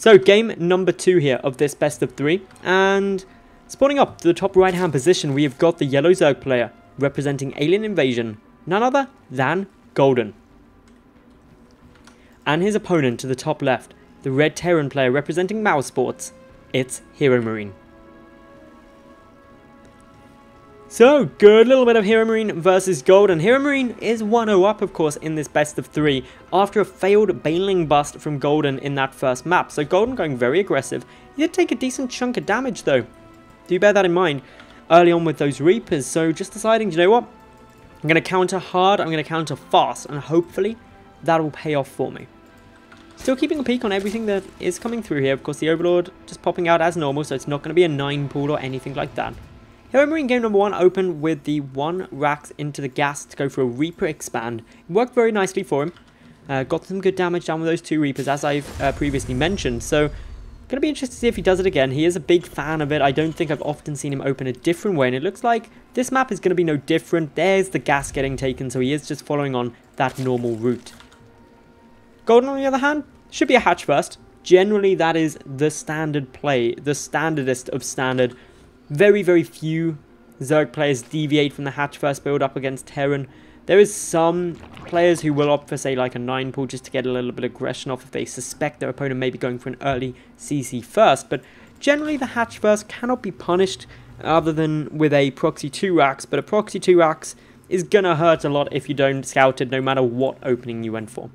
So game number 2 here of this best of 3, and spawning up to the top right hand position we have got the yellow Zerg player representing Alien Invasion, none other than Golden. And his opponent to the top left, the red Terran player representing Mouse Sports, it's HeroMarine. So, good little bit of HeroMarine versus Golden. HeroMarine is 1-0 up, of course, in this best of 3 after a failed Baneling bust from Golden in that first map. So Golden going very aggressive. He did take a decent chunk of damage though. Do bear that in mind early on with those Reapers. So just deciding, you know what? I'm going to counter hard, I'm going to counter fast, and hopefully that will pay off for me. Still keeping a peek on everything that is coming through here. Of course, the Overlord just popping out as normal, so it's not going to be a 9 pool or anything like that. HeroMarine game number 1 opened with the 1 racks into the gas to go for a Reaper expand. It worked very nicely for him. Got some good damage down with those 2 Reapers, as I've previously mentioned. So, going to be interested to see if he does it again. He is a big fan of it. I don't think I've often seen him open a different way. And it looks like this map is going to be no different. There's the gas getting taken, so he is just following on that normal route. Golden, on the other hand, should be a hatch first. Generally, that is the standard play. The standardest of standard. Very, very few Zerg players deviate from the hatch first build up against Terran. There is some players who will opt for, say, like a 9 pool just to get a little bit of aggression off if they suspect their opponent may be going for an early CC first. But generally, the hatch first cannot be punished other than with a proxy 2 racks. But a proxy 2 racks is going to hurt a lot if you don't scout it, no matter what opening you went for.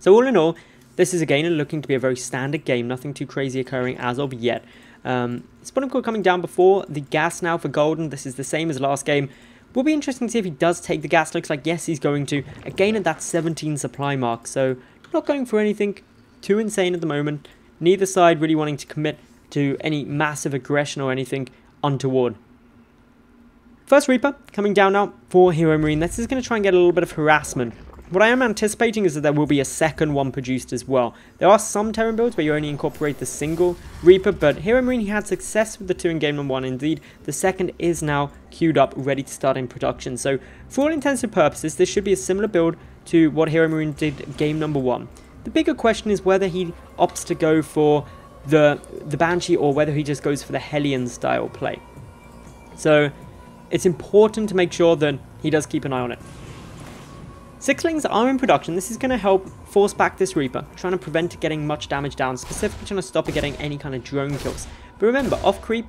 So all in all, this is again looking to be a very standard game. Nothing too crazy occurring as of yet. Spawning core coming down before the gas now for Golden. This is the same as last game. Will be interesting to see if he does take the gas. Looks like yes, he's going to. Again at that 17 supply mark. So not going for anything too insane at the moment. Neither side really wanting to commit to any massive aggression or anything untoward. First Reaper coming down now for HeroMarine. This is going to try and get a little bit of harassment. What I am anticipating is that there will be a second one produced as well. There are some Terran builds where you only incorporate the single Reaper, but HeroMarine had success with the 2 in game number 1. Indeed, the second is now queued up, ready to start in production. So, for all intents and purposes, this should be a similar build to what HeroMarine did game number 1. The bigger question is whether he opts to go for the Banshee or whether he just goes for the Hellion style play. So, it's important to make sure that he does keep an eye on it. 6lings are in production. This is going to help force back this Reaper, trying to prevent it getting much damage down, specifically trying to stop it getting any kind of drone kills. But remember, off creep,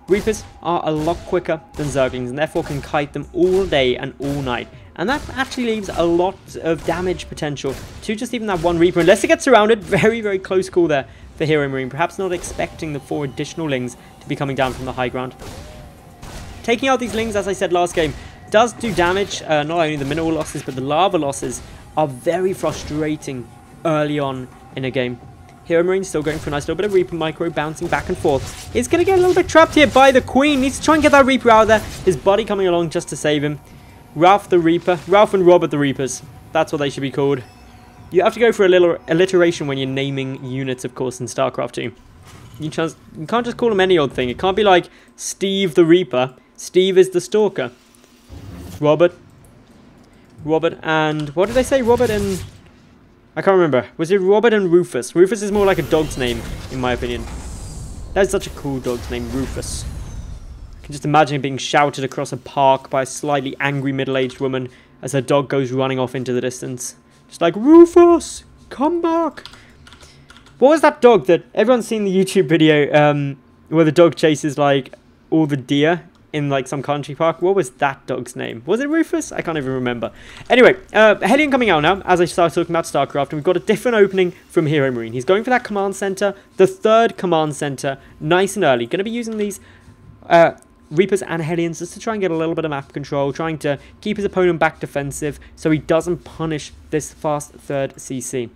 Reapers are a lot quicker than Zerglings and therefore can kite them all day and all night. And that actually leaves a lot of damage potential to just even that 1 Reaper, unless it gets surrounded. Very, very close call there for HeroMarine, perhaps not expecting the 4 additional lings to be coming down from the high ground. Taking out these lings, as I said last game, does do damage. Not only the mineral losses, but the lava losses are very frustrating early on in a game. HeroMarine still going for a nice little bit of Reaper micro, bouncing back and forth. He's going to get a little bit trapped here by the Queen. Needs to try and get that Reaper out of there. His buddy coming along just to save him. Ralph the Reaper. Ralph and Robert the Reapers. That's what they should be called. You have to go for a little alliteration when you're naming units, of course, in StarCraft 2. You can't just call them any old thing. It can't be like Steve the Reaper. Steve is the Stalker. Robert, and what did they say? Robert and I can't remember. Was it Robert and Rufus? Rufus is more like a dog's name, in my opinion. That's such a cool dog's name, Rufus. I can just imagine it being shouted across a park by a slightly angry middle-aged woman as her dog goes running off into the distance. Just like, Rufus, come back. What was that dog that everyone's seen the YouTube video where the dog chases like all the deer in like some country park? What was that dog's name? Was it Rufus? I can't even remember. Anyway, Hellion coming out now as I start talking about StarCraft, and we've got a different opening from HeroMarine. He's going for that command center, the 3rd command center, nice and early. Going to be using these Reapers and Hellions just to try and get a little bit of map control, trying to keep his opponent back defensive so he doesn't punish this fast 3rd CC.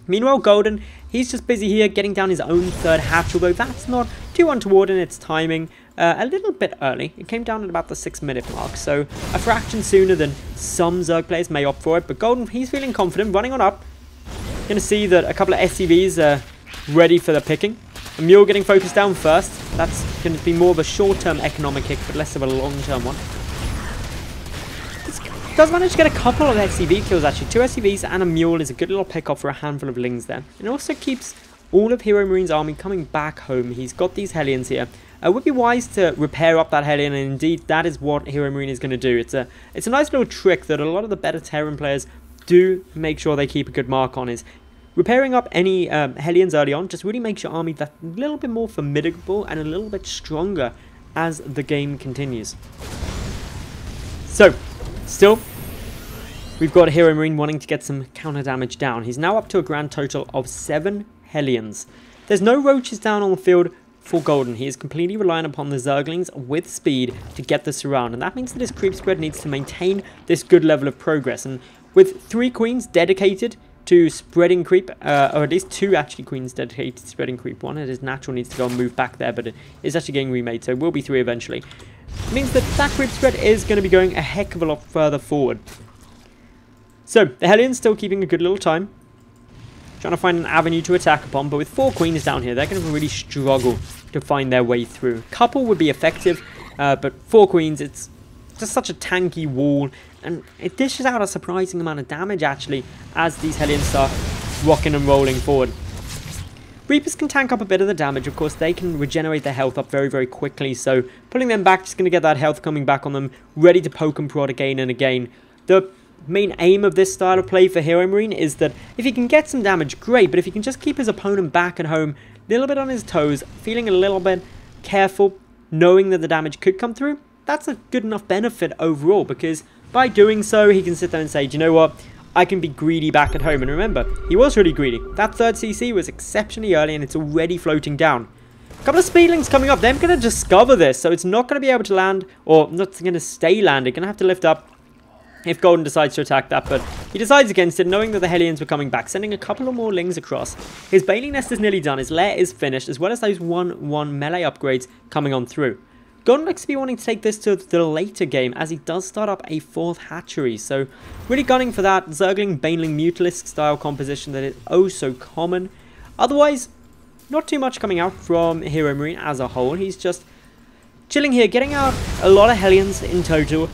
Meanwhile, Golden, he's just busy here getting down his own 3rd hatch, although that's not too untoward in its timing. A little bit early. It came down at about the 6-minute mark, so a fraction sooner than some Zerg players may opt for it. But Golden, he's feeling confident, running on up. Going to see that a couple of SCVs are ready for the picking. A Mule getting focused down first. That's going to be more of a short-term economic kick, but less of a long-term one. Does manage to get a couple of SCV kills, actually. 2 SCVs and a Mule is a good little pick-off for a handful of lings there. It also keeps all of HeroMarine's army coming back home. He's got these Hellions here. It would be wise to repair up that Hellion, and indeed that is what HeroMarine is going to do. It's a nice little trick that a lot of the better Terran players do make sure they keep a good mark on, is repairing up any Hellions early on just really makes your army that little bit more formidable and a little bit stronger as the game continues. So, still, we've got HeroMarine wanting to get some counter damage down. He's now up to a grand total of 7 Hellions. There's no roaches down on the field for Golden. He is completely reliant upon the Zerglings with speed to get this around, and that means that his creep spread needs to maintain this good level of progress. And with 3 queens dedicated to spreading creep, or at least 2 actually queens dedicated to spreading creep. One, it is natural, needs to go and move back there, but it is actually getting remade, so it will be 3 eventually. It means that that creep spread is going to be going a heck of a lot further forward. So, the Hellions still keeping a good little time, trying to find an avenue to attack upon, but with 4 queens down here, they're going to really struggle to find their way through. A couple would be effective, but 4 queens, it's just such a tanky wall, and it dishes out a surprising amount of damage actually as these Hellions start rocking and rolling forward. Reapers can tank up a bit of the damage. Of course, they can regenerate their health up very, very quickly, so pulling them back just going to get that health coming back on them, ready to poke and prod again and again. The main aim of this style of play for HeroMarine is that if he can get some damage, great, but if he can just keep his opponent back at home, a little bit on his toes, feeling a little bit careful, knowing that the damage could come through, that's a good enough benefit overall, because by doing so, he can sit there and say, do you know what, I can be greedy back at home. And remember, he was really greedy. That 3rd CC was exceptionally early, and it's already floating down. A couple of speedlings coming up. They're going to discover this, so it's not going to be able to land, or not going to stay landed. Going to have to lift up if Golden decides to attack that, but he decides against it, knowing that the Hellions were coming back, sending a couple of more lings across. His Bailey Nest is nearly done, his lair is finished, as well as those 1/1 melee upgrades coming on through. Golden looks to be wanting to take this to the later game, as he does start up a 4th hatchery, so really gunning for that Zergling, Baneling, Mutalisk style composition that is oh so common. Otherwise, not too much coming out from HeroMarine as a whole. He's just chilling here, getting out a lot of Hellions in total.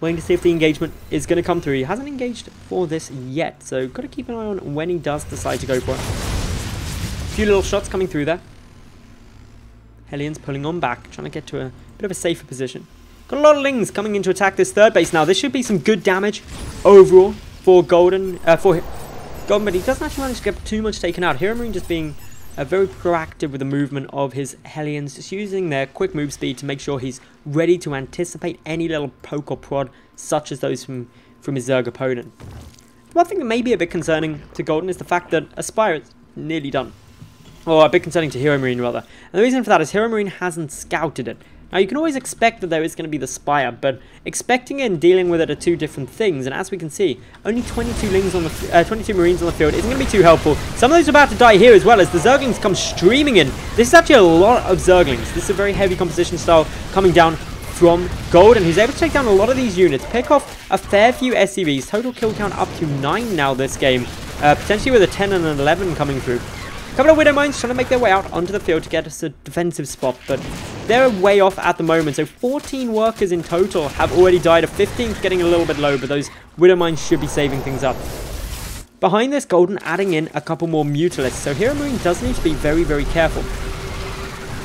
Waiting to see if the engagement is going to come through. He hasn't engaged for this yet, so got to keep an eye on when he does decide to go for it. A few little shots coming through there. Hellions pulling on back, trying to get to a bit of a safer position. Got a lot of lings coming in to attack this 3rd base now. This should be some good damage overall for Golden, but he doesn't actually manage to get too much taken out. HeroMarine just being very proactive with the movement of his Hellions, just using their quick move speed to make sure he's ready to anticipate any little poke or prod, such as those from his Zerg opponent. One thing that may be a bit concerning to Golden is the fact that Aspire is nearly done. Or a bit concerning to HeroMarine, rather. And the reason for that is HeroMarine hasn't scouted it. Now, you can always expect that there is going to be the Spire, but expecting it and dealing with it are 2 different things. And as we can see, only 22 Marines on the field isn't going to be too helpful. Some of those are about to die here as well, as the Zerglings come streaming in. This is actually a lot of Zerglings. This is a very heavy composition style coming down from Golden, who's able to take down a lot of these units, pick off a fair few SCVs. Total kill count up to 9 now this game, potentially with a 10 and an 11 coming through. A couple of Widow Mines trying to make their way out onto the field to get us a defensive spot, but they're way off at the moment. So 14 workers in total have already died. A 15th getting a little bit low, but those Widow Mines should be saving things up. Behind this, Golden adding in a couple more Mutalisks, so HeroMarine does need to be very, very careful.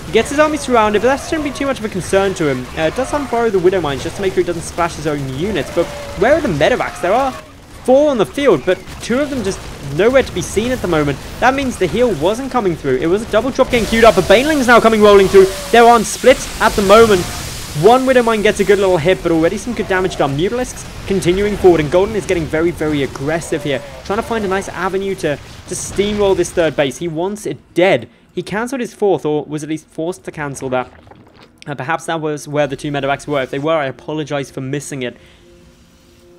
He gets his army surrounded, but that shouldn't be too much of a concern to him. Does unborrow the Widow Mines just to make sure he doesn't splash his own units, but where are the medevacs? There are 4 on the field, but 2 of them just nowhere to be seen at the moment. That means the heal wasn't coming through. It was a double drop getting queued up, but Baneling's now coming rolling through. They're on splits at the moment. 1 Widow Mine gets a good little hit, but already some good damage done. Mutalisks continuing forward, and Golden is getting very, very aggressive here, trying to find a nice avenue to steamroll this 3rd base. He wants it dead. He cancelled his 4th, or was at least forced to cancel that. Perhaps that was where the 2 medevacs were. If they were, I apologize for missing it.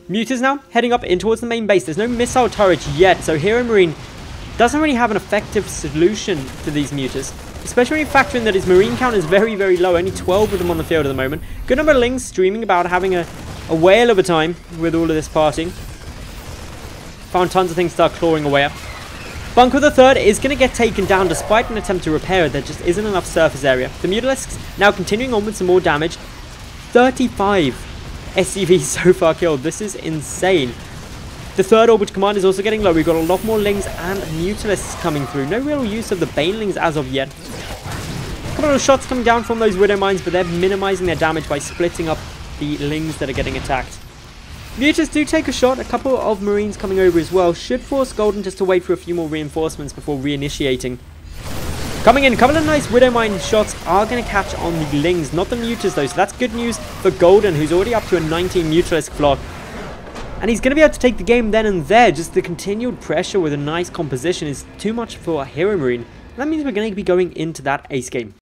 Mutas now heading up in towards the main base. There's no missile turret yet, so HeroMarine doesn't really have an effective solution to these Mutas, especially when you factor in that his Marine count is very, very low. Only 12 of them on the field at the moment. Good number of Lings streaming about, having a whale of a time with all of this partying. Found tons of things start clawing away at. Bunker the Third is going to get taken down despite an attempt to repair it. There just isn't enough surface area. The Mutalisks now continuing on with some more damage. 35 SCVs so far killed. This is insane. The third Orbit Command is also getting low. We've got a lot more Lings and Mutalisks coming through. No real use of the Banelings as of yet. A couple of shots coming down from those Widow Mines, but they're minimizing their damage by splitting up the Lings that are getting attacked. Mutants do take a shot. A couple of Marines coming over as well. Should force Golden just to wait for a few more reinforcements before reinitiating. Coming in, a couple of nice Widow Mine shots are going to catch on the Lings, not the Mutas though, so that's good news for Golden, who's already up to a 19 Mutalisk flock. And he's going to be able to take the game then and there. Just the continued pressure with a nice composition is too much for HeroMarine. That means we're going to be going into that ace game.